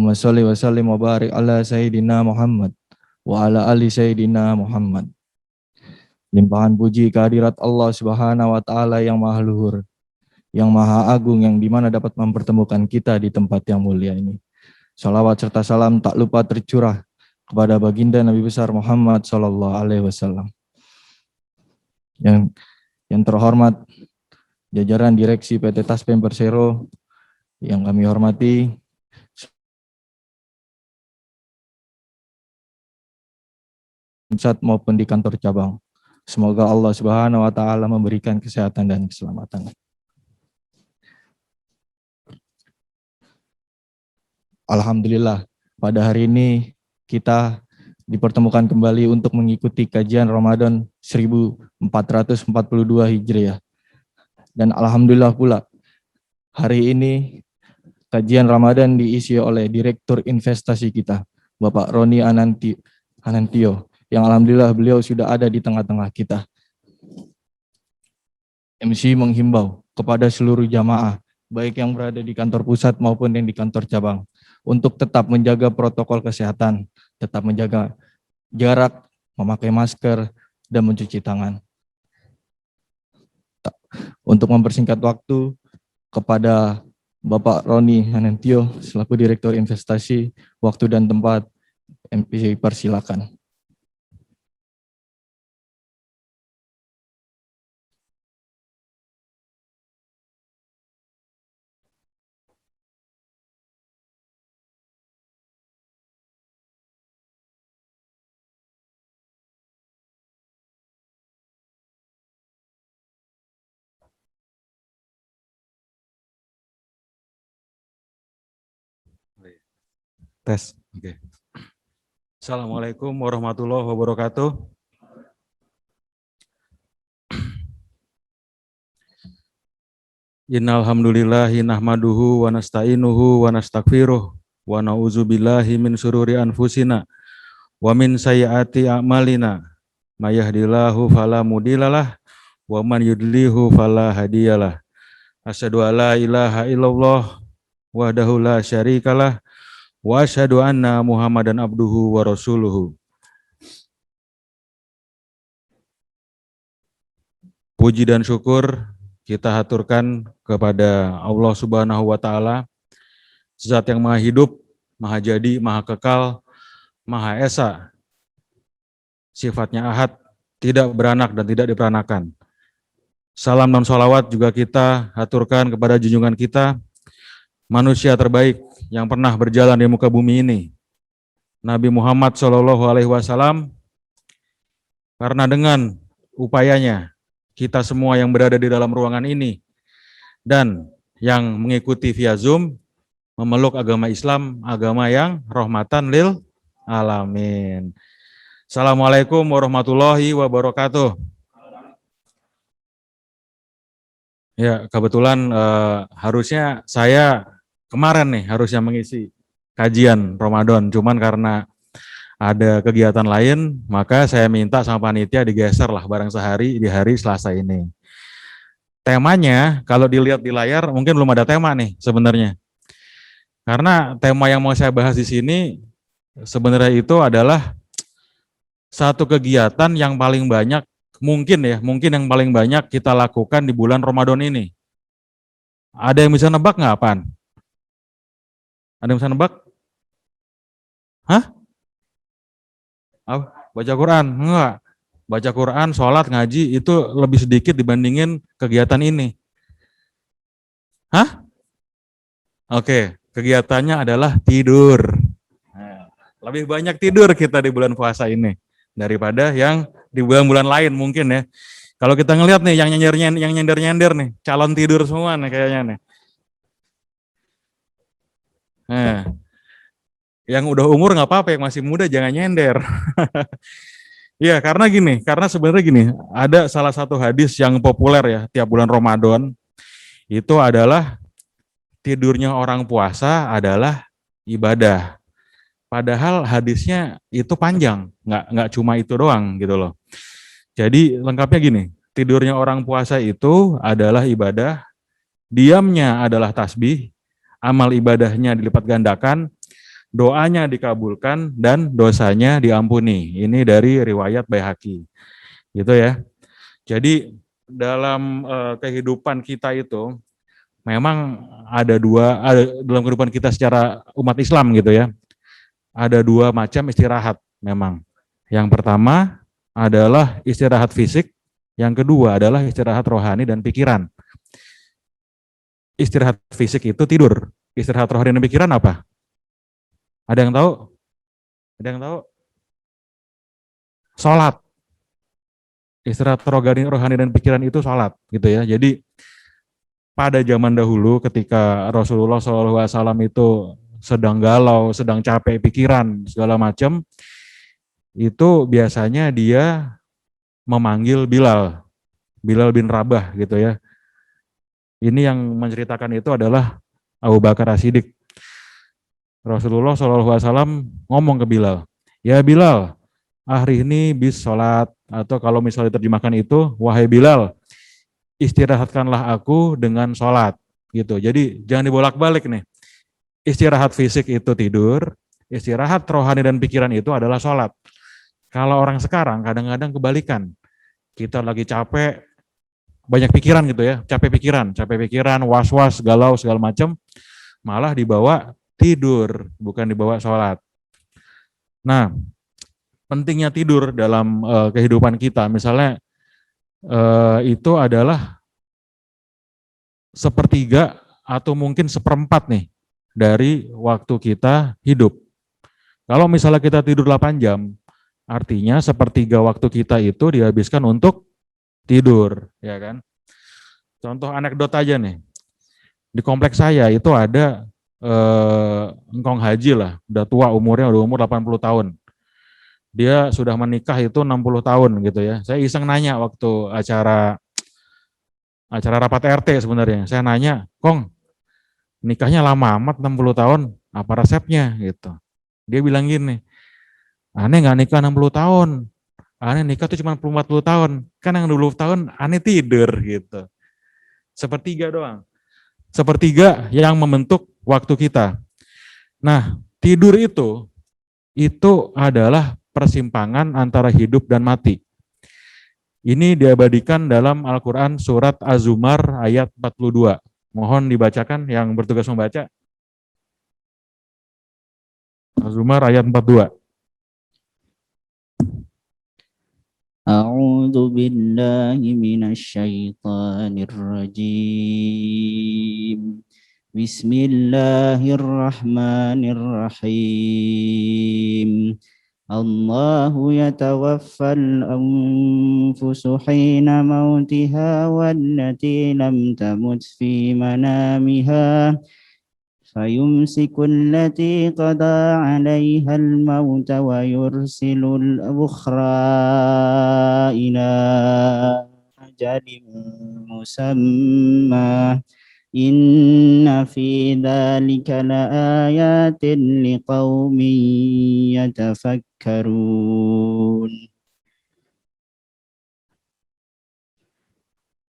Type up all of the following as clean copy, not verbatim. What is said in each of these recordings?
Allahumma sholli wa sallim wa barik ala Sayyidina Muhammad wa ala ali Sayyidina Muhammad. Limpahan puji kehadirat Allah Subhanahu wa Ta'ala yang maha luhur, yang maha agung, yang dimana dapat mempertemukan kita di tempat yang mulia ini. Salawat serta salam tak lupa tercurah kepada baginda Nabi besar Muhammad Sallallahu Alaihi Wasallam. Yang terhormat jajaran direksi PT Taspen Persero yang kami hormati, pusat maupun di kantor cabang. Semoga Allah Subhanahu wa Ta'ala memberikan kesehatan dan keselamatan. Alhamdulillah, pada hari ini kita dipertemukan kembali untuk mengikuti kajian Ramadan 1442 Hijriah. Dan alhamdulillah pula, hari ini kajian Ramadan diisi oleh Direktur Investasi kita, Bapak Roni Anantio, yang alhamdulillah beliau sudah ada di tengah-tengah kita. MC menghimbau kepada seluruh jamaah, baik yang berada di kantor pusat maupun yang di kantor cabang, untuk tetap menjaga protokol kesehatan, tetap menjaga jarak, memakai masker, dan mencuci tangan. Untuk mempersingkat waktu, kepada Bapak Roni Anantio selaku Direktur Investasi, waktu dan tempat MC persilakan. Tes. Oke. Assalamualaikum warahmatullahi wabarakatuh. Innal hamdulillahi nahmaduhu wa nasta'inuhu wa nastaghfiruh wa na'udzubillahi min syururi anfusina wa min sayyiati a'malina. May yahdihillahu fala mudhillalah wa man yudlilhu fala hadiyalah. Asyhadu an la ilaha illallah wahdahu la syarikalah wa asyhadu anna Muhammadan abduhu wa rasuluhu. Puji dan syukur kita haturkan kepada Allah Subhanahu wa Ta'ala, Zat yang maha hidup, maha jadi, maha kekal, maha esa, sifatnya ahad, tidak beranak dan tidak diperanakan. Salam dan sholawat juga kita haturkan kepada junjungan kita, manusia terbaik yang pernah berjalan di muka bumi ini, Nabi Muhammad SAW, karena dengan upayanya kita semua yang berada di dalam ruangan ini dan yang mengikuti via Zoom memeluk agama Islam, agama yang rahmatan lil alamin. Assalamualaikum warahmatullahi wabarakatuh. Ya, kebetulan harusnya saya kemarin nih harusnya mengisi kajian Ramadan, cuman karena ada kegiatan lain, maka saya minta sama panitia digeser lah bareng sehari di hari Selasa ini. Temanya, kalau dilihat di layar, mungkin belum ada tema nih sebenarnya. Karena tema yang mau saya bahas di sini, sebenarnya itu adalah satu kegiatan yang paling banyak, mungkin yang paling banyak kita lakukan di bulan Ramadan ini. Ada yang bisa nebak nggak apaan? Ada yang bisa nebak? Hah? Baca Quran? Enggak. Baca Quran, sholat, ngaji, itu lebih sedikit dibandingin kegiatan ini. Hah? Oke, kegiatannya adalah tidur. Nah, lebih banyak tidur kita di bulan puasa ini daripada yang di bulan-bulan lain mungkin ya. Kalau kita ngelihat nih yang nyender-nyender nih, calon tidur semua nih kayaknya nih. Nah, yang udah umur nggak apa-apa, yang masih muda jangan nyender. Ya, karena sebenarnya gini, ada salah satu hadis yang populer ya tiap bulan Ramadan, itu adalah tidurnya orang puasa adalah ibadah. Padahal hadisnya itu panjang, nggak cuma itu doang gitu loh. Jadi lengkapnya gini, tidurnya orang puasa itu adalah ibadah, diamnya adalah tasbih, amal ibadahnya dilipat gandakan, doanya dikabulkan dan dosanya diampuni. Ini dari riwayat Baihaqi. Gitu ya. Jadi dalam kehidupan kita itu memang ada dalam kehidupan kita secara umat Islam gitu ya. Ada dua macam istirahat memang. Yang pertama adalah istirahat fisik, yang kedua adalah istirahat rohani dan pikiran. Istirahat fisik itu tidur, istirahat rohani dan pikiran apa? Ada yang tahu? Ada yang tahu? Sholat. Istirahat rohani dan pikiran itu sholat gitu ya. Jadi pada zaman dahulu ketika Rasulullah SAW itu sedang galau, sedang capek pikiran segala macam, itu biasanya dia memanggil Bilal bin Rabah gitu ya. Ini yang menceritakan itu adalah Abu Bakar As-Siddiq. Rasulullah SAW ngomong ke Bilal, ya Bilal, hari ini bis sholat, atau kalau misalnya diterjemahkan itu, wahai Bilal, istirahatkanlah aku dengan sholat. Gitu. Jadi jangan dibolak-balik nih. Istirahat fisik itu tidur, istirahat rohani dan pikiran itu adalah sholat. Kalau orang sekarang kadang-kadang kebalikan. Kita lagi capek, banyak pikiran gitu ya, capek pikiran, was-was, galau, segala macam, malah dibawa tidur, bukan dibawa sholat. Nah, pentingnya tidur dalam kehidupan kita, misalnya itu adalah sepertiga atau mungkin seperempat nih dari waktu kita hidup. Kalau misalnya kita tidur 8 jam, artinya sepertiga waktu kita itu dihabiskan untuk tidur, ya kan? Contoh anekdot aja nih. Di kompleks saya itu ada engkong haji lah, udah tua umurnya, udah umur 80 tahun. Dia sudah menikah itu 60 tahun gitu ya. Saya iseng nanya waktu acara rapat RT sebenarnya. Saya nanya, "Kong, nikahnya lama amat 60 tahun, apa resepnya?" gitu. Dia bilang gini, "Aneh nggak nikah 60 tahun. Aneh nikah tuh cuma 40 tahun. Kan yang 20 tahun aneh tidur gitu." Sepertiga doang. Sepertiga yang membentuk waktu kita. Nah, tidur itu adalah persimpangan antara hidup dan mati. Ini diabadikan dalam Al-Quran surat Az-Zumar ayat 42. Mohon dibacakan yang bertugas membaca. Az-Zumar ayat 42. أعوذ بالله من الشيطان الرجيم بسم الله الرحمن الرحيم الله يتوفى الأنفس حين موتها والتي لم تمت في منامها فيمسك التي قضى عليها الموت ويرسل الأخرى إلى أجل مسمى إن في ذلك لآيات لقوم يتفكرون.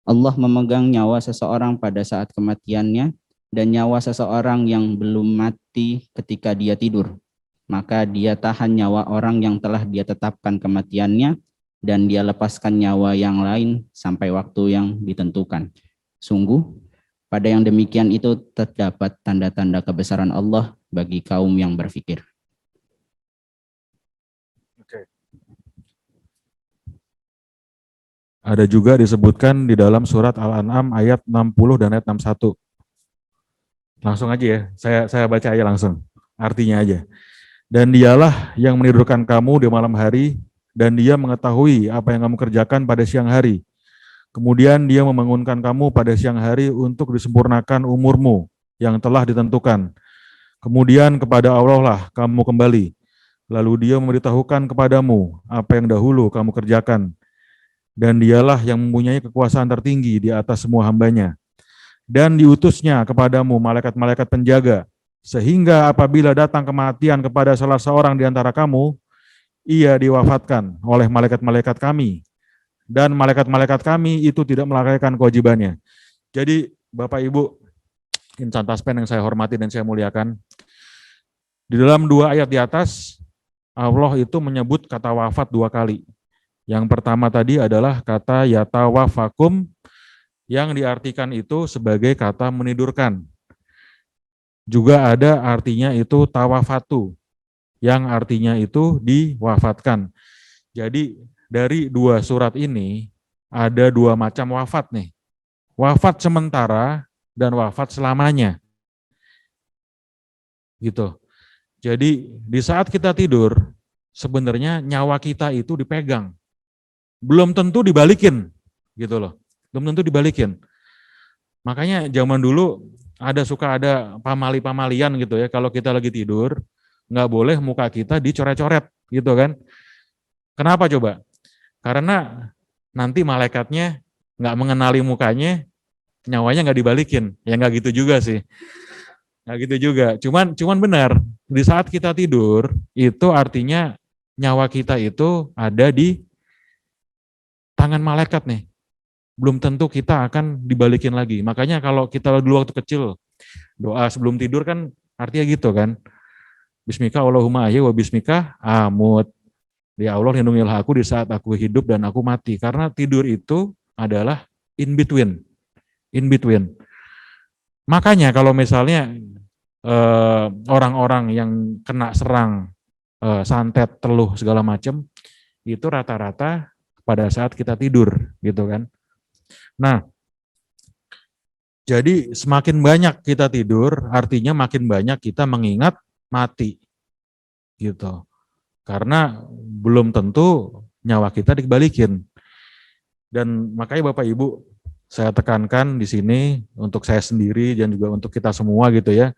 Allah memegang nyawa seseorang pada saat kematiannya dan nyawa seseorang yang belum mati ketika dia tidur. Maka dia tahan nyawa orang yang telah dia tetapkan kematiannya dan dia lepaskan nyawa yang lain sampai waktu yang ditentukan. Sungguh, pada yang demikian itu terdapat tanda-tanda kebesaran Allah bagi kaum yang berfikir. Oke. Ada juga disebutkan di dalam surat Al-An'am ayat 60 dan ayat 61. Langsung aja ya, saya baca aja langsung, artinya aja. Dan dialah yang menidurkan kamu di malam hari, dan dia mengetahui apa yang kamu kerjakan pada siang hari. Kemudian dia membangunkan kamu pada siang hari untuk disempurnakan umurmu yang telah ditentukan. Kemudian kepada Allah lah kamu kembali. Lalu dia memberitahukan kepadamu apa yang dahulu kamu kerjakan. Dan dialah yang mempunyai kekuasaan tertinggi di atas semua hambanya. Dan diutusnya kepadamu malaikat-malaikat penjaga, sehingga apabila datang kematian kepada salah seorang di antara kamu, ia diwafatkan oleh malaikat-malaikat kami, dan malaikat-malaikat kami itu tidak melalaikan kewajibannya. Jadi Bapak Ibu, insan taspen yang saya hormati dan saya muliakan, Di dalam 2 ayat di atas, Allah itu menyebut kata wafat 2 kali. Yang pertama tadi adalah kata yatawafakum, yang diartikan itu sebagai kata menidurkan. Juga ada artinya itu tawafatu, yang artinya itu diwafatkan. Jadi dari 2 surat ini ada 2 macam wafat nih. Wafat sementara dan wafat selamanya. Gitu. Jadi di saat kita tidur, sebenarnya nyawa kita itu dipegang. Belum tentu dibalikin, gitu loh. Belum tentu dibalikin. Makanya zaman dulu suka ada pamali-pamalian gitu ya, kalau kita lagi tidur, nggak boleh muka kita dicoret-coret, gitu kan. Kenapa coba? Karena nanti malaikatnya nggak mengenali mukanya, nyawanya nggak dibalikin. Ya nggak gitu juga sih. Nggak gitu juga. Cuman benar, di saat kita tidur, itu artinya nyawa kita itu ada di tangan malaikat nih. Belum tentu kita akan dibalikin lagi. Makanya kalau kita dulu waktu kecil, doa sebelum tidur kan artinya gitu kan. Bismika Allahumma ahya wa bismika amut. Ya Allah, lindungilah aku di saat aku hidup dan aku mati. Karena tidur itu adalah in between. In between. Makanya kalau misalnya orang-orang yang kena serang santet, teluh segala macam, itu rata-rata pada saat kita tidur, gitu kan. Nah, jadi semakin banyak kita tidur, artinya makin banyak kita mengingat mati, gitu. Karena belum tentu nyawa kita dibalikin. Dan makanya Bapak Ibu, saya tekankan di sini untuk saya sendiri dan juga untuk kita semua gitu ya.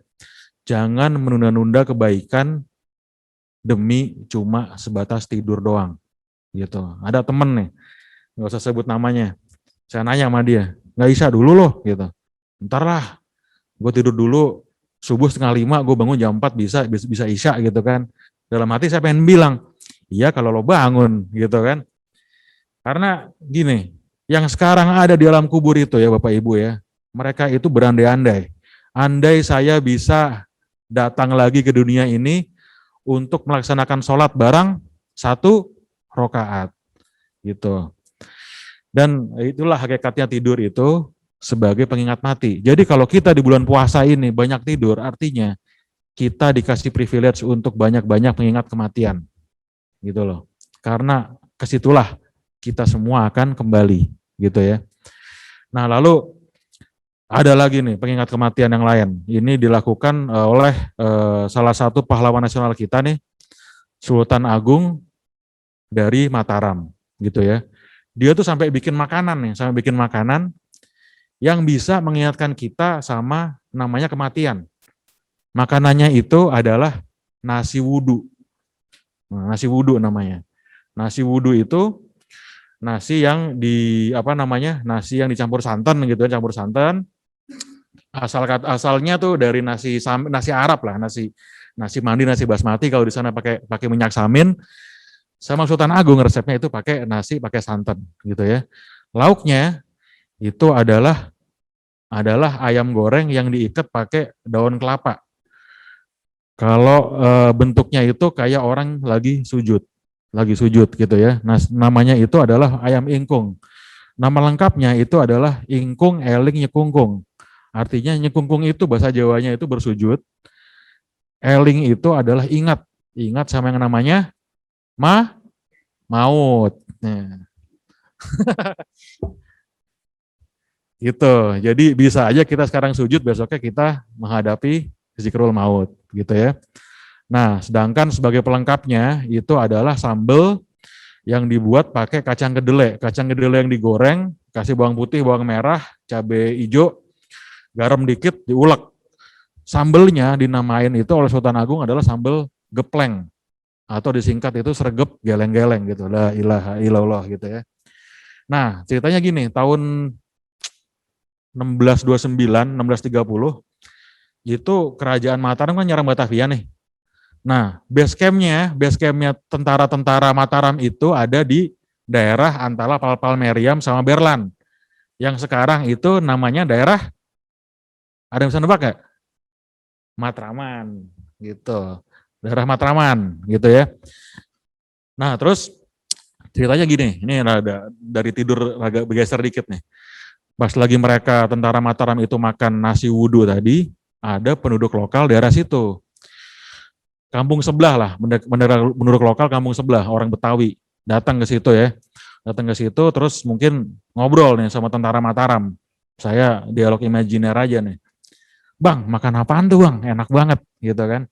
Jangan menunda-nunda kebaikan demi cuma sebatas tidur doang. Gitu. Ada temen nih, nggak usah sebut namanya. Saya nanya sama dia, nggak isya dulu loh gitu. Ntar lah, gue tidur dulu, subuh 4:30, gue bangun jam 4 bisa isya gitu kan. Dalam hati saya pengen bilang, iya kalau lo bangun gitu kan. Karena gini, yang sekarang ada di alam kubur itu ya Bapak Ibu ya, mereka itu berandai-andai. Andai saya bisa datang lagi ke dunia ini untuk melaksanakan sholat bareng 1 rakaat gitu. Dan itulah hakikatnya tidur itu sebagai pengingat mati. Jadi kalau kita di bulan puasa ini banyak tidur, artinya kita dikasih privilege untuk banyak-banyak mengingat kematian. Gitu loh. Karena kesitulah kita semua akan kembali gitu ya. Nah lalu ada lagi nih pengingat kematian yang lain. Ini dilakukan oleh salah satu pahlawan nasional kita nih, Sultan Agung dari Mataram gitu ya. Dia tuh sampai bikin makanan yang bisa mengingatkan kita sama namanya kematian. Makanannya itu adalah nasi wudu. Nah, nasi wudu namanya. Nasi wudu itu nasi yang nasi yang dicampur santan gitu, campur santan. Asalnya tuh dari nasi Arab lah, nasi mandi, nasi basmati, kalau di sana pakai minyak samin. Sama Sultan Agung resepnya itu pakai nasi pakai santan gitu ya. Lauknya itu adalah ayam goreng yang diikat pakai daun kelapa. Kalau bentuknya itu kayak orang lagi sujud gitu ya. Nah, namanya itu adalah ayam ingkung. Nama lengkapnya itu adalah ingkung eling nyekungkung. Artinya nyekungkung itu bahasa Jawanya itu bersujud. Eling itu adalah ingat sama yang namanya maut. Nah. Gitu. Jadi bisa aja kita sekarang sujud, besoknya kita menghadapi zikrul maut gitu ya. Nah, sedangkan sebagai pelengkapnya itu adalah sambal yang dibuat pakai kacang kedelai. Kacang kedelai yang digoreng, kasih bawang putih, bawang merah, cabai hijau, garam dikit, diulek. Sambelnya dinamain itu oleh Sultan Agung adalah sambal gepleng atau disingkat itu sregep geleng-geleng gitu. La ilaha illallah gitu ya. Nah, ceritanya gini, tahun 1629, 1630 itu kerajaan Mataram kan nyerang Batavia nih. Nah, base campnya tentara-tentara Mataram itu ada di daerah antara Palmeriam sama Berlan. Yang sekarang itu namanya daerah, ada yang bisa nebak nggak? Matraman, gitu. daerah Matraman gitu ya. Nah terus ceritanya gini, ini ada dari tidur agak bergeser dikit nih. Pas lagi mereka tentara Mataram itu makan nasi wudu tadi, ada penduduk lokal daerah situ. Kampung sebelah lah, penduduk lokal kampung sebelah, orang Betawi datang ke situ ya. Datang ke situ terus mungkin ngobrol nih sama tentara Mataram. Saya dialog imajiner aja nih. Bang, makan apaan tuh bang? Enak banget gitu kan.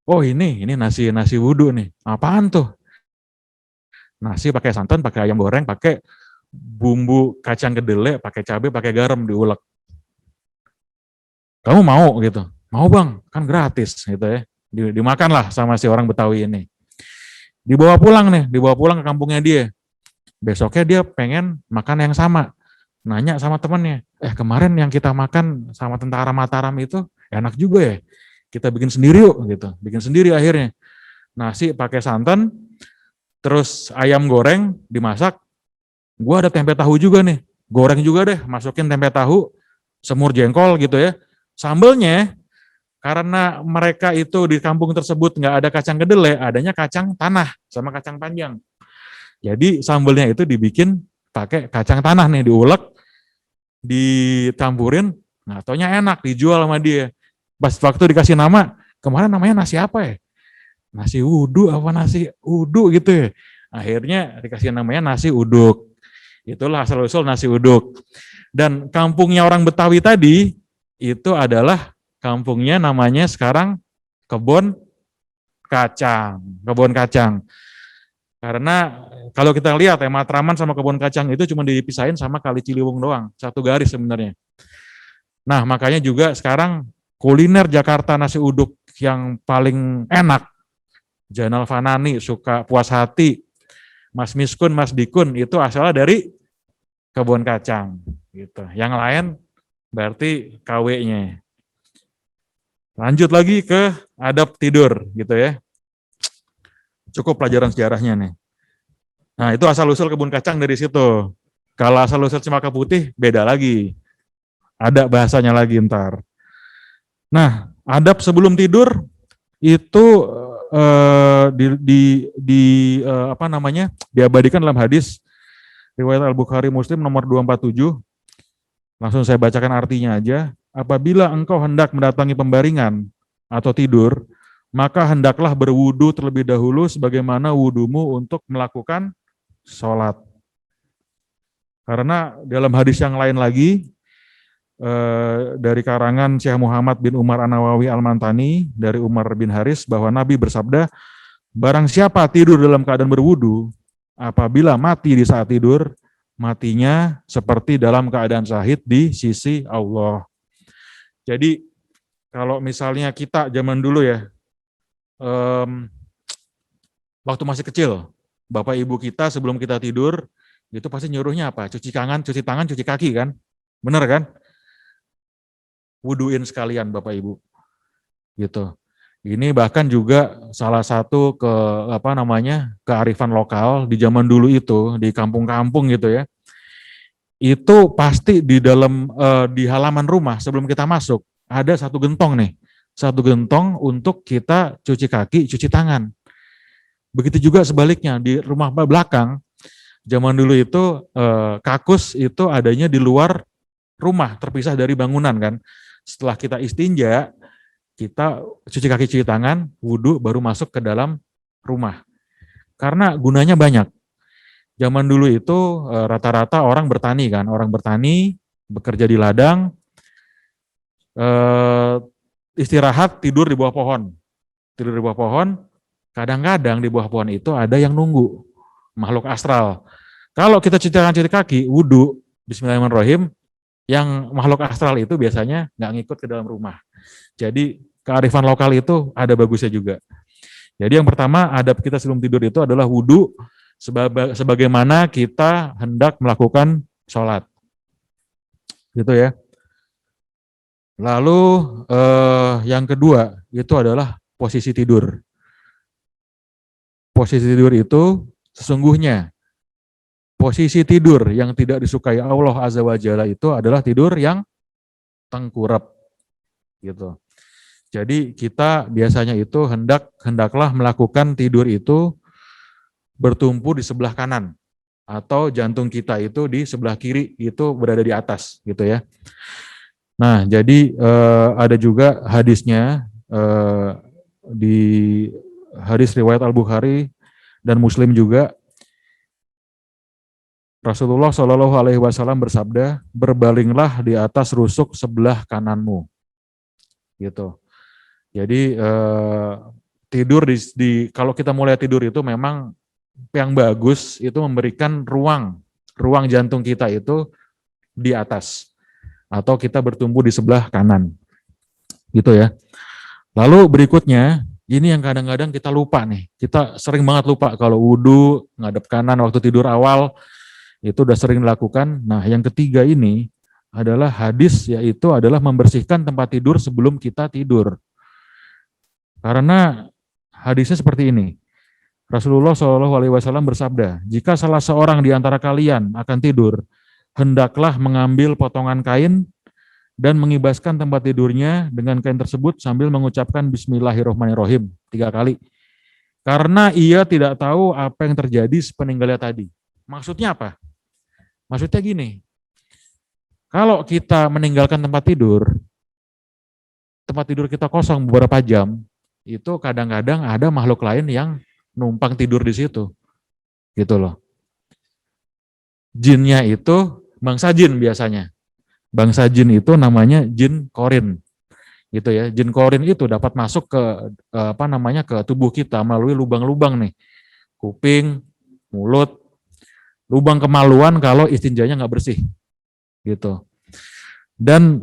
Oh ini nasi wudu nih. Apaan tuh? Nasi pakai santan, pakai ayam goreng, pakai bumbu kacang kedelai, pakai cabai, pakai garam diulek. Kamu mau gitu? Mau bang, kan gratis gitu ya. Dimakanlah sama si orang Betawi ini. Dibawa pulang nih, dibawa pulang ke kampungnya dia. Besoknya dia pengen makan yang sama. Nanya sama temennya, kemarin yang kita makan sama tentara Mataram itu enak juga ya. Kita bikin sendiri yuk gitu. Bikin sendiri akhirnya. Nasi pakai santan, terus ayam goreng dimasak. Gua ada tempe tahu juga nih. Goreng juga deh, masukin tempe tahu, semur jengkol gitu ya. Sambelnya, karena mereka itu di kampung tersebut nggak ada kacang kedelai, adanya kacang tanah sama kacang panjang. Jadi sambelnya itu dibikin pakai kacang tanah nih, diulek, ditampurin, nah taunya enak, dijual sama dia. Pas waktu dikasih nama, kemarin namanya nasi apa ya? Nasi wudu apa nasi udu gitu ya. Akhirnya dikasih namanya nasi uduk. Itulah asal-usul nasi uduk. Dan kampungnya orang Betawi tadi, itu adalah kampungnya namanya sekarang Kebon Kacang. Kebon Kacang. Karena kalau kita lihat ya, Matraman sama Kebon Kacang itu cuma dipisahin sama Kali Ciliwung doang, satu garis sebenarnya. Nah makanya juga sekarang kuliner Jakarta nasi uduk yang paling enak, Jainal Fanani, Suka Puas Hati, Mas Miskun, Mas Dikun, itu asalnya dari Kebon Kacang. Gitu. Yang lain berarti KW-nya. Lanjut lagi ke adab tidur gitu ya. Cukup pelajaran sejarahnya nih. Nah itu asal-usul Kebun Kacang dari situ. Kalau asal-usul Cempaka Putih beda lagi. Ada bahasanya lagi ntar. Nah adab sebelum tidur itu diabadikan dalam hadis riwayat Al-Bukhari Muslim nomor 247. Langsung saya bacakan artinya aja. Apabila engkau hendak mendatangi pembaringan atau tidur, maka hendaklah berwudu terlebih dahulu sebagaimana wudumu untuk melakukan sholat. Karena dalam hadis yang lain lagi, dari karangan Syekh Muhammad bin Umar An-Nawawi Al-Mantani, dari Umar bin Haris, bahwa Nabi bersabda, barang siapa tidur dalam keadaan berwudu, apabila mati di saat tidur, matinya seperti dalam keadaan syahid di sisi Allah. Jadi kalau misalnya kita zaman dulu ya, waktu masih kecil, bapak ibu kita sebelum kita tidur, itu pasti nyuruhnya apa? Cuci tangan, cuci kaki kan? Bener kan? Wuduin sekalian bapak ibu. Gitu. Ini bahkan juga salah satu kearifan lokal di zaman dulu itu, di kampung-kampung gitu ya. Itu pasti di dalam di halaman rumah sebelum kita masuk ada satu gentong nih, satu gentong untuk kita cuci kaki, cuci tangan. Begitu juga sebaliknya di rumah belakang, zaman dulu itu kakus itu adanya di luar rumah, terpisah dari bangunan kan. Setelah kita istinja, kita cuci kaki, cuci tangan, wudhu, baru masuk ke dalam rumah. Karena gunanya banyak. Zaman dulu itu rata-rata orang bertani kan, orang bertani, bekerja di ladang, istirahat, tidur di bawah pohon. Tidur di bawah pohon, kadang-kadang di bawah pohon itu ada yang nunggu, makhluk astral. Kalau kita cuci tangan, cuci kaki, wudhu, bismillahirrahmanirrahim, yang makhluk astral itu biasanya nggak ngikut ke dalam rumah. Jadi kearifan lokal itu ada bagusnya juga. Jadi yang pertama, adab kita sebelum tidur itu adalah wudhu, sebagaimana kita hendak melakukan sholat. Gitu ya. Lalu yang kedua itu adalah posisi tidur. Posisi tidur itu sesungguhnya posisi tidur yang tidak disukai Allah Azza wa Jalla itu adalah tidur yang tengkurap. Gitu. Jadi kita biasanya itu hendaklah melakukan tidur itu bertumpu di sebelah kanan, atau jantung kita itu di sebelah kiri itu berada di atas gitu ya. Nah, jadi ada juga hadisnya di hadis riwayat Al-Bukhari dan Muslim juga, Rasulullah Shallallahu Alaihi Wasallam bersabda, berbalinglah di atas rusuk sebelah kananmu, gitu. Jadi tidur kalau kita mulai tidur itu memang yang bagus itu memberikan ruang jantung kita itu di atas, atau kita bertumbuh di sebelah kanan, gitu ya. Lalu berikutnya, ini yang kadang-kadang kita lupa nih, kita sering banget lupa kalau wudhu ngadep kanan waktu tidur awal, itu udah sering dilakukan. Nah, yang ketiga ini adalah hadis, yaitu adalah membersihkan tempat tidur sebelum kita tidur. Karena hadisnya seperti ini. Rasulullah SAW bersabda, jika salah seorang di antara kalian akan tidur, hendaklah mengambil potongan kain dan mengibaskan tempat tidurnya dengan kain tersebut sambil mengucapkan Bismillahirrahmanirrahim 3 kali. Karena ia tidak tahu apa yang terjadi sepeninggalnya tadi. Maksudnya apa? Maksudnya gini, kalau kita meninggalkan tempat tidur kita kosong beberapa jam, itu kadang-kadang ada makhluk lain yang numpang tidur di situ, gitu loh. Jinnya itu bangsa jin biasanya. Bangsa jin itu namanya jin korin, gitu ya. Jin korin itu dapat masuk ke ke tubuh kita melalui lubang-lubang nih, kuping, mulut, lubang kemaluan kalau istinjanya nggak bersih, gitu. Dan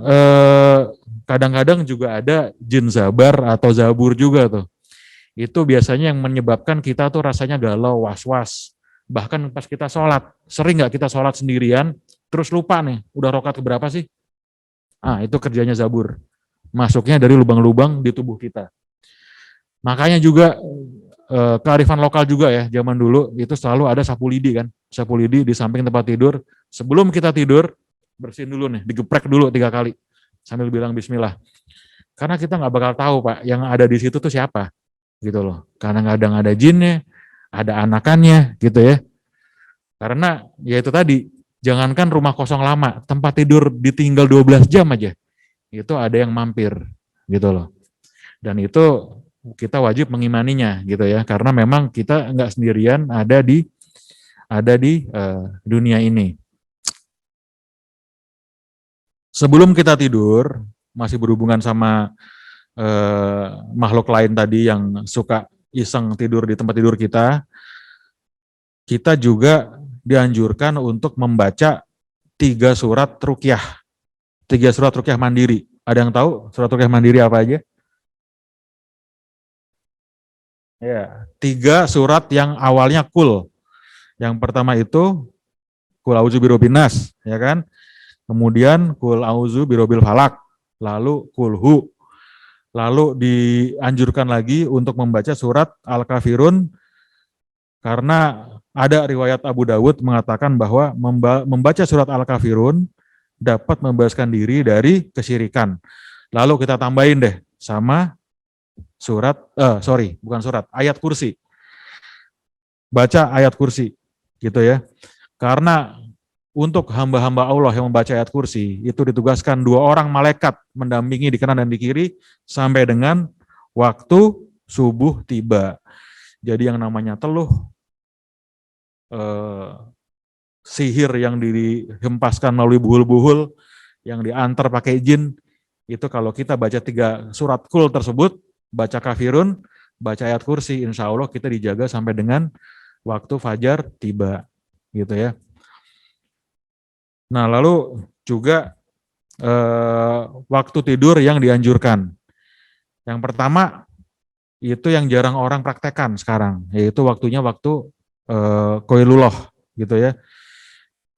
kadang-kadang juga ada jin zabar atau zabur juga tuh. Itu biasanya yang menyebabkan kita tuh rasanya galau, was-was. Bahkan pas kita sholat, sering nggak kita sholat sendirian, terus lupa nih, udah rokat keberapa sih? Itu kerjanya zabur. Masuknya dari lubang-lubang di tubuh kita. Makanya juga kearifan lokal juga ya, zaman dulu itu selalu ada sapu lidi kan. Sapu lidi di samping tempat tidur. Sebelum kita tidur, bersihin dulu nih, digeprek dulu 3 kali. Sambil bilang bismillah. Karena kita nggak bakal tahu Pak, yang ada di situ tuh siapa. Gitu loh. Karena kadang ada jinnya, ada anakannya gitu ya. Karena ya itu tadi, jangankan rumah kosong lama, tempat tidur ditinggal 12 jam aja, itu ada yang mampir gitu loh. Dan itu kita wajib mengimaninya gitu ya, karena memang kita nggak sendirian ada di dunia ini. Sebelum kita tidur, masih berhubungan sama makhluk lain tadi yang suka iseng tidur di tempat tidur kita juga dianjurkan untuk membaca 3 surat ruqyah. 3 surat ruqyah mandiri. Ada yang tahu surat ruqyah mandiri apa aja? Ya, 3 surat yang awalnya kul. Yang pertama itu kul auzu birabbin nas, ya kan? Kemudian kul auzu birabbil falak, lalu kul hu. Lalu dianjurkan lagi untuk membaca surat Al-Kafirun, karena ada riwayat Abu Dawud mengatakan bahwa membaca surat Al-Kafirun dapat membebaskan diri dari kesyirikan. Lalu kita tambahin deh sama ayat kursi. Baca ayat kursi gitu ya. Karena untuk hamba-hamba Allah yang membaca ayat kursi itu ditugaskan 2 orang malaikat mendampingi di kanan dan di kiri sampai dengan waktu subuh tiba. Jadi yang namanya teluh, sihir yang dihempaskan melalui buhul-buhul, yang diantar pakai jin, itu kalau kita baca 3 surat kul tersebut, baca kafirun, baca ayat kursi, insya Allah kita dijaga sampai dengan waktu fajar tiba, gitu ya. Nah, lalu juga waktu tidur yang dianjurkan. Yang pertama, itu yang jarang orang praktekkan sekarang, yaitu waktunya waktu qailullah, gitu ya.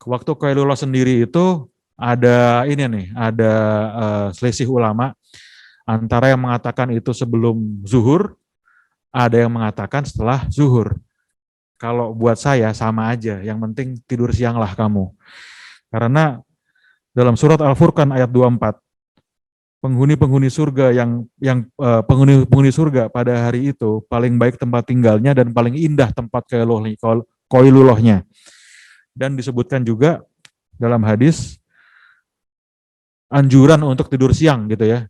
Waktu qailullah sendiri itu ada selisih ulama antara yang mengatakan itu sebelum zuhur, ada yang mengatakan setelah zuhur. Kalau buat saya sama aja, yang penting tidur siang lah kamu. Karena dalam surat Al-Furqan ayat 24, penghuni-penghuni surga penghuni surga pada hari itu paling baik tempat tinggalnya dan paling indah tempat koilulohnya. Dan disebutkan juga dalam hadis anjuran untuk tidur siang gitu ya.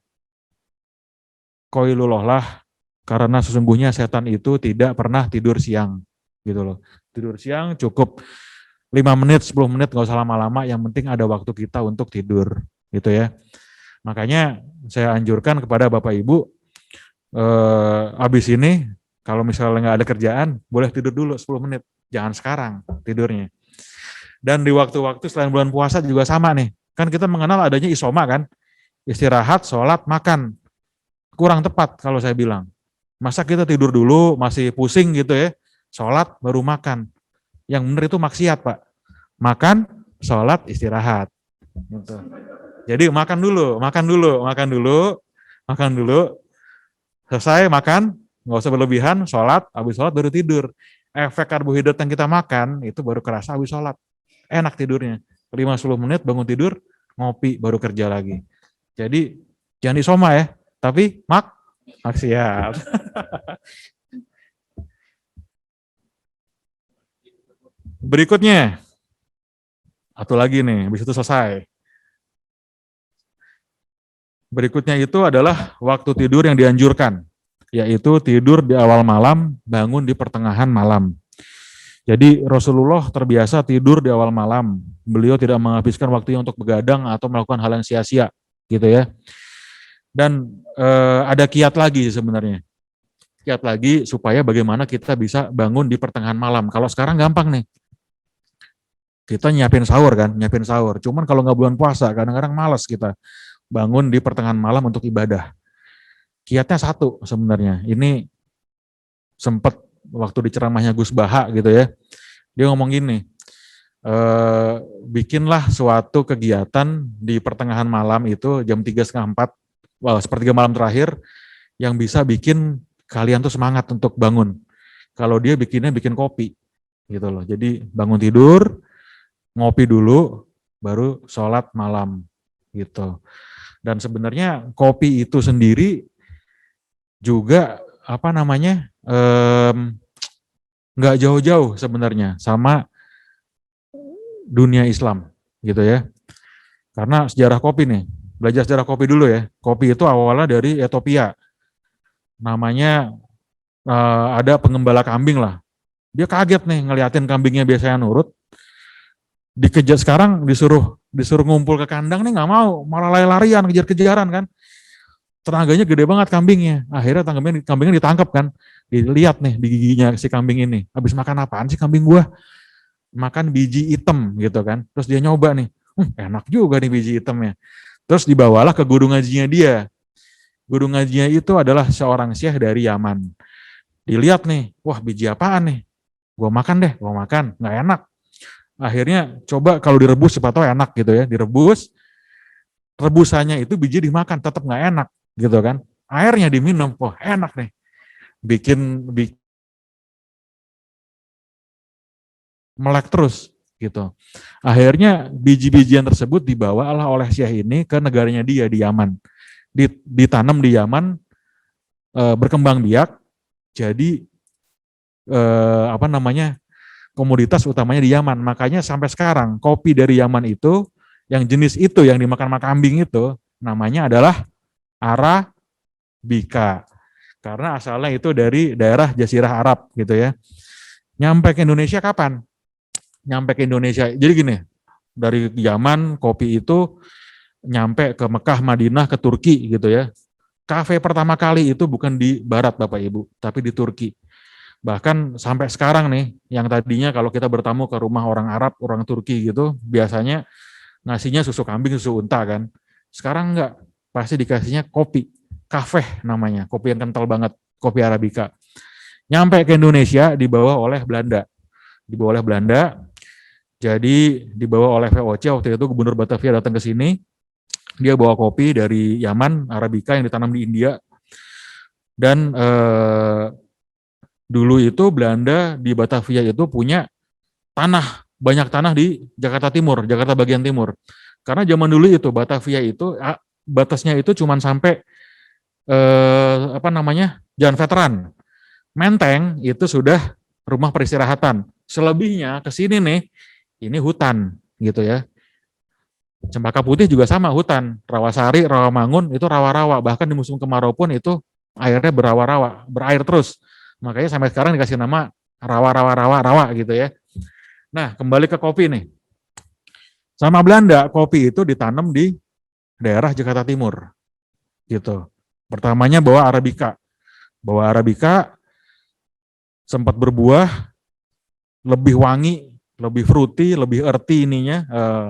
Koilulohlah, karena sesungguhnya setan itu tidak pernah tidur siang gitu loh. Tidur siang cukup 5 menit, 10 menit, nggak usah lama-lama, yang penting ada waktu kita untuk tidur gitu ya. Makanya saya anjurkan kepada Bapak Ibu, habis ini kalau misalnya nggak ada kerjaan, boleh tidur dulu 10 menit, jangan sekarang tidurnya. Dan di waktu-waktu selain bulan puasa juga sama nih, kan kita mengenal adanya isoma kan, istirahat, sholat, makan. Kurang tepat kalau saya bilang. Masa kita tidur dulu masih pusing gitu ya, sholat baru makan. Yang benar itu maksiat Pak. Makan, sholat, istirahat. Gitu. Jadi makan dulu, selesai makan, nggak usah berlebihan, sholat, habis sholat baru tidur. Efek karbohidrat yang kita makan itu baru kerasa habis sholat. Enak tidurnya. 5-10 menit bangun tidur, ngopi, baru kerja lagi. Jadi jangan isoma ya, tapi maksiat. Berikutnya, satu lagi nih, habis itu selesai. Berikutnya itu adalah waktu tidur yang dianjurkan, yaitu tidur di awal malam, bangun di pertengahan malam. Jadi Rasulullah terbiasa tidur di awal malam. Beliau tidak menghabiskan waktunya untuk begadang atau melakukan hal yang sia-sia, gitu ya. Dan ada kiat lagi sebenarnya. Kiat lagi supaya bagaimana kita bisa bangun di pertengahan malam. Kalau sekarang gampang nih. Kita nyiapin sahur. Cuman kalau nggak bulan puasa, kadang-kadang malas kita bangun di pertengahan malam untuk ibadah. Kiatnya satu sebenarnya. Ini sempat waktu di ceramahnya Gus Baha gitu ya. Dia ngomong gini, bikinlah suatu kegiatan di pertengahan malam itu jam 3:30, sepertiga malam terakhir, yang bisa bikin kalian tuh semangat untuk bangun. Kalau dia bikin kopi gitu loh. Jadi bangun tidur, ngopi dulu, baru sholat malam gitu. Dan sebenarnya kopi itu sendiri juga nggak jauh-jauh sebenarnya sama dunia Islam gitu ya. Karena sejarah kopi nih, belajar sejarah kopi dulu ya. Kopi itu awalnya dari Ethiopia. Namanya ada pengembala kambing lah. Dia kaget nih ngeliatin kambingnya biasanya nurut. Dikejar, sekarang disuruh ngumpul ke kandang nih nggak mau, malah lari-larian, kejar-kejaran kan. Tenaganya gede banget kambingnya. Akhirnya kambingnya ditangkap kan. Dilihat nih di giginya si kambing ini. Habis makan apaan sih kambing gua? Makan biji hitam gitu kan. Terus dia nyoba nih. Enak juga nih biji hitamnya. Terus dibawalah ke guru ngajinya dia. Guru ngajinya itu adalah seorang syekh dari Yaman. Dilihat nih, wah biji apaan nih? Gua makan deh, nggak enak. Akhirnya coba kalau direbus siapa tahu enak gitu ya. Direbus, rebusannya itu biji dimakan tetap nggak enak gitu kan. Airnya diminum, wah enak nih. Bikin melek terus gitu. Akhirnya biji-bijian tersebut dibawalah oleh Syekh ini ke negaranya dia di Yaman. Ditanam di Yaman, berkembang biak, jadi komoditas utamanya di Yaman. Makanya sampai sekarang kopi dari Yaman itu, yang jenis itu yang dimakan sama kambing itu, namanya adalah Arabica. Karena asalnya itu dari daerah Jazirah Arab gitu ya. Nyampe ke Indonesia kapan? Nyampe ke Indonesia, jadi gini, dari Yaman kopi itu nyampe ke Mekah, Madinah, ke Turki gitu ya. Kafe pertama kali itu bukan di Barat Bapak Ibu, tapi di Turki. Bahkan sampai sekarang nih, yang tadinya kalau kita bertamu ke rumah orang Arab, orang Turki gitu, biasanya ngasihnya susu kambing, susu unta kan. Sekarang enggak, pasti dikasihnya kopi, kafe namanya, kopi yang kental banget, kopi Arabica. Nyampe ke Indonesia dibawa oleh Belanda. Jadi dibawa oleh VOC, waktu itu Gubernur Batavia datang ke sini, dia bawa kopi dari Yaman, Arabica yang ditanam di India. Dan dulu itu Belanda di Batavia itu punya banyak tanah di Jakarta Timur, Jakarta bagian timur. Karena zaman dulu itu Batavia itu batasnya itu cuman sampai Jalan Veteran. Menteng itu sudah rumah peristirahatan. Selebihnya ke sini nih, ini hutan gitu ya. Cempaka Putih juga sama hutan. Rawasari, Rawamangun itu rawa-rawa. Bahkan di musim kemarau pun itu airnya berawa-rawa, berair terus. Makanya sampai sekarang dikasih nama rawa-rawa-rawa-rawa gitu ya. Nah, kembali ke kopi nih. Sama Belanda, kopi itu ditanam di daerah Jakarta Timur. Gitu. Pertamanya bawa Arabica. Bawa Arabica sempat berbuah, lebih wangi, lebih fruity, lebih earthy ininya,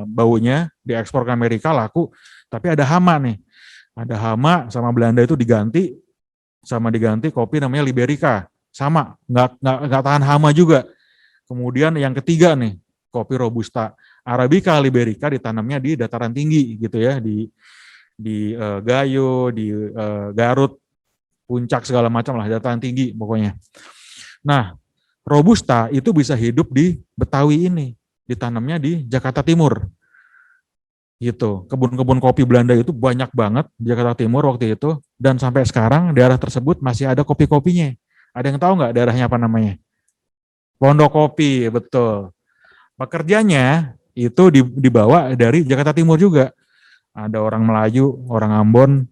baunya, diekspor ke Amerika laku, tapi ada hama nih. Ada hama sama Belanda itu diganti kopi namanya Liberica. Sama, nggak tahan hama juga. Kemudian yang ketiga nih, kopi Robusta. Arabica, Liberica ditanamnya di dataran tinggi gitu ya, di Gayo, di Garut, Puncak segala macam lah, dataran tinggi pokoknya. Nah, Robusta itu bisa hidup di Betawi ini, ditanamnya di Jakarta Timur. Gitu. Kebun-kebun kopi Belanda itu banyak banget di Jakarta Timur waktu itu, dan sampai sekarang daerah tersebut masih ada kopi-kopinya. Ada yang tahu nggak daerahnya apa namanya? Pondok Kopi, betul. Pekerjanya itu dibawa dari Jakarta Timur juga. Ada orang Melayu, orang Ambon,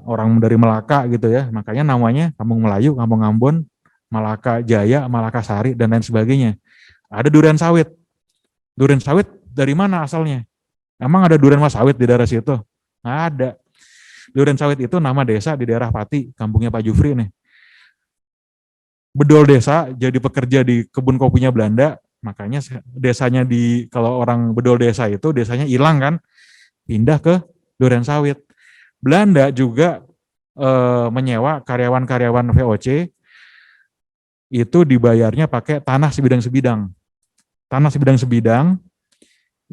orang dari Melaka gitu ya. Makanya namanya Kampung Melayu, Kampung Ambon, Malaka Jaya, Malaka Sari, dan lain sebagainya. Ada durian sawit. Durian sawit dari mana asalnya? Emang ada durian sawit di daerah situ? Nggak ada. Durian sawit itu nama desa di daerah Pati, kampungnya Pak Jufri nih. Bedol desa jadi pekerja di kebun kopinya Belanda, makanya desanya kalau orang bedol desa itu desanya hilang kan, pindah ke durian sawit. Belanda juga menyewa karyawan-karyawan VOC itu dibayarnya pakai tanah sebidang-sebidang. Tanah sebidang-sebidang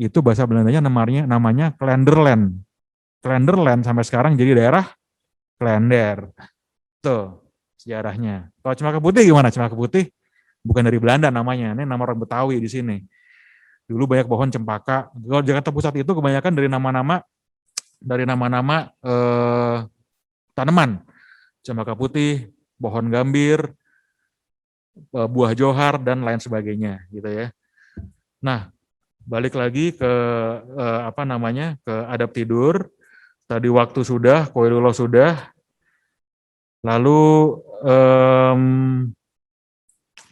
itu bahasa Belandanya namanya Klenderland. Klenderland sampai sekarang jadi daerah Klender. Tuh sejarahnya. Kalau Cempaka Putih gimana? Cempaka Putih bukan dari Belanda namanya, ini nama orang Betawi di sini. Dulu banyak pohon cempaka. Kalau Jakarta Pusat itu kebanyakan dari nama-nama tanaman. Cempaka Putih, pohon gambir, buah johar, dan lain sebagainya gitu ya. Nah, balik lagi ke ke adab tidur. Tadi waktu sudah, koilullah sudah. Lalu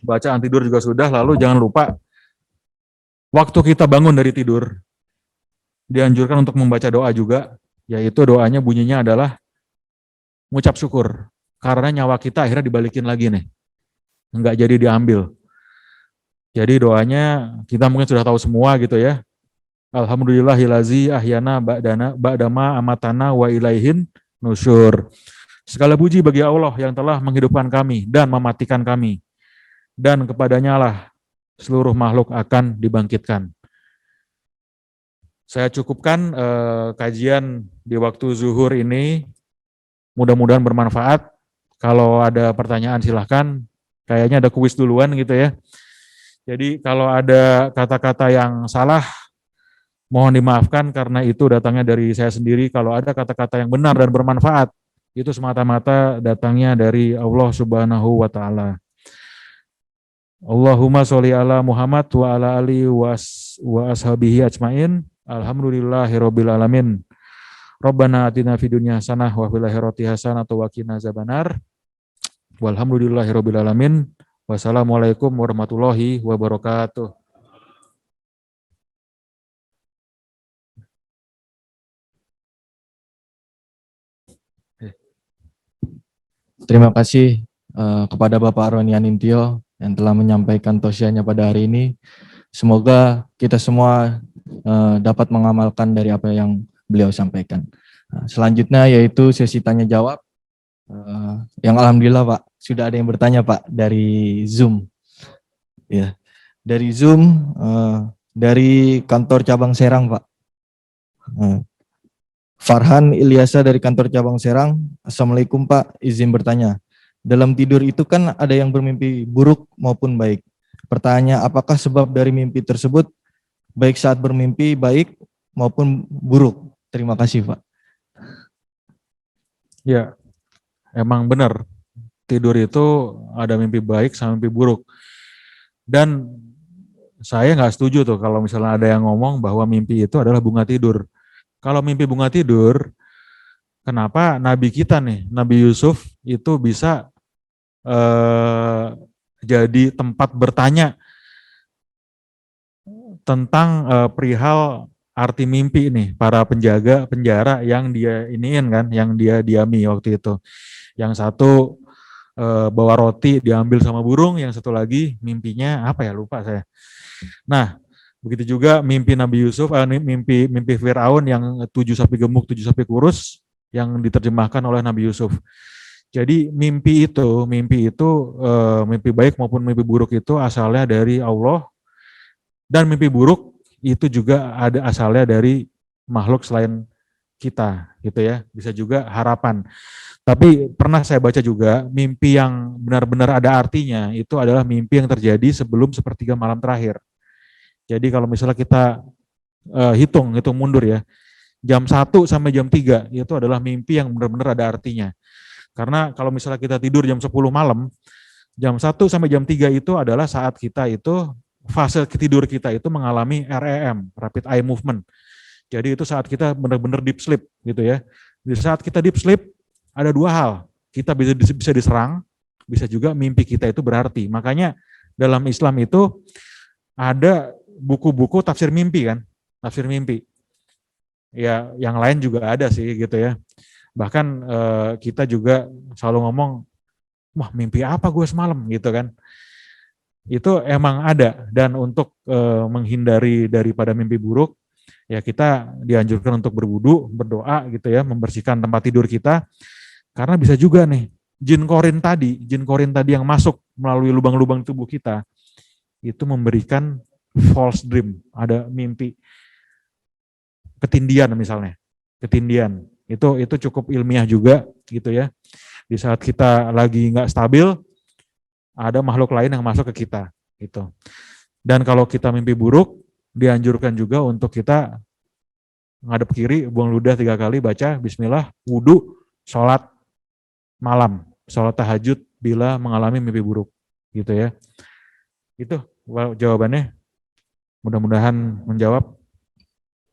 bacaan tidur juga sudah. Lalu jangan lupa waktu kita bangun dari tidur dianjurkan untuk membaca doa juga, yaitu doanya bunyinya adalah ngucap syukur karena nyawa kita akhirnya dibalikin lagi nih, nggak jadi diambil. Jadi doanya kita mungkin sudah tahu semua gitu ya. Alhamdulillahilazi ahyana ba'dama amatana wa ilaihin nusyur. Segala puji bagi Allah yang telah menghidupkan kami dan mematikan kami. Dan kepadanya lah seluruh makhluk akan dibangkitkan. Saya cukupkan kajian di waktu zuhur ini. Mudah-mudahan bermanfaat. Kalau ada pertanyaan silahkan. Kayaknya ada kuis duluan gitu ya. Jadi kalau ada kata-kata yang salah, mohon dimaafkan karena itu datangnya dari saya sendiri. Kalau ada kata-kata yang benar dan bermanfaat, itu semata-mata datangnya dari Allah Subhanahu wa Ta'ala. Allahumma sholli ala Muhammad wa ala alihi wa ashabihi ajmain. Alhamdulillahirabbil alamin. Rabbana atina fid dunya hasanah wa fil akhirati hasanah wa qina azabannar. Walhamdulillahirabbil alamin. Wassalamualaikum warahmatullahi wabarakatuh. Terima kasih kepada Bapak Ronian Intio yang telah menyampaikan tausiahnya pada hari ini. Semoga kita semua dapat mengamalkan dari apa yang beliau sampaikan. Selanjutnya yaitu sesi tanya jawab. Yang alhamdulillah Pak, sudah ada yang bertanya Pak dari Zoom. Ya, dari Zoom, dari kantor cabang Serang Pak. Farhan Ilyasa dari kantor cabang Serang. Assalamualaikum Pak, izin bertanya. Dalam tidur itu kan ada yang bermimpi buruk maupun baik. Pertanyaannya, apakah sebab dari mimpi tersebut baik saat bermimpi baik maupun buruk? Terima kasih, Pak. Ya, emang benar. Tidur itu ada mimpi baik sama mimpi buruk. Dan saya nggak setuju tuh kalau misalnya ada yang ngomong bahwa mimpi itu adalah bunga tidur. Kalau mimpi bunga tidur, kenapa Nabi kita nih, Nabi Yusuf itu bisa jadi tempat bertanya tentang perihal arti mimpi nih, para penjaga penjara yang dia iniin kan, yang dia diami waktu itu. Yang satu bawa roti diambil sama burung, yang satu lagi mimpinya apa ya, lupa saya. Nah, begitu juga mimpi Nabi Yusuf, mimpi Firaun yang 7 sapi gemuk, 7 sapi kurus yang diterjemahkan oleh Nabi Yusuf. Jadi mimpi itu mimpi baik maupun mimpi buruk itu asalnya dari Allah, dan mimpi buruk itu juga ada asalnya dari makhluk selain kita gitu ya, bisa juga harapan. Tapi pernah saya baca juga mimpi yang benar-benar ada artinya itu adalah mimpi yang terjadi sebelum sepertiga malam terakhir. Jadi kalau misalnya kita hitung mundur ya, jam 1 sampai jam 3 itu adalah mimpi yang benar-benar ada artinya. Karena kalau misalnya kita tidur jam 10 malam, jam 1 sampai jam 3 itu adalah saat kita itu, fase tidur kita itu mengalami REM, Rapid Eye Movement. Jadi itu saat kita benar-benar deep sleep gitu ya. Di saat kita deep sleep, ada dua hal, kita bisa diserang, bisa juga mimpi kita itu berarti. Makanya dalam Islam itu ada buku-buku tafsir mimpi kan, tafsir mimpi. Ya, yang lain juga ada sih gitu ya. Bahkan kita juga selalu ngomong, wah mimpi apa gue semalam gitu kan. Itu emang ada, dan untuk menghindari daripada mimpi buruk, ya kita dianjurkan untuk berwudu, berdoa gitu ya, membersihkan tempat tidur kita. Karena bisa juga nih, jin korin tadi yang masuk melalui lubang-lubang tubuh kita, itu memberikan false dream, ada mimpi ketindian misalnya, ketindian. Itu cukup ilmiah juga gitu ya. Di saat kita lagi nggak stabil, ada makhluk lain yang masuk ke kita gitu. Dan kalau kita mimpi buruk, dianjurkan juga untuk kita ngadep kiri, buang ludah 3 kali, baca bismillah, wudu, sholat malam, sholat tahajud bila mengalami mimpi buruk gitu ya. Itu jawabannya, mudah-mudahan menjawab.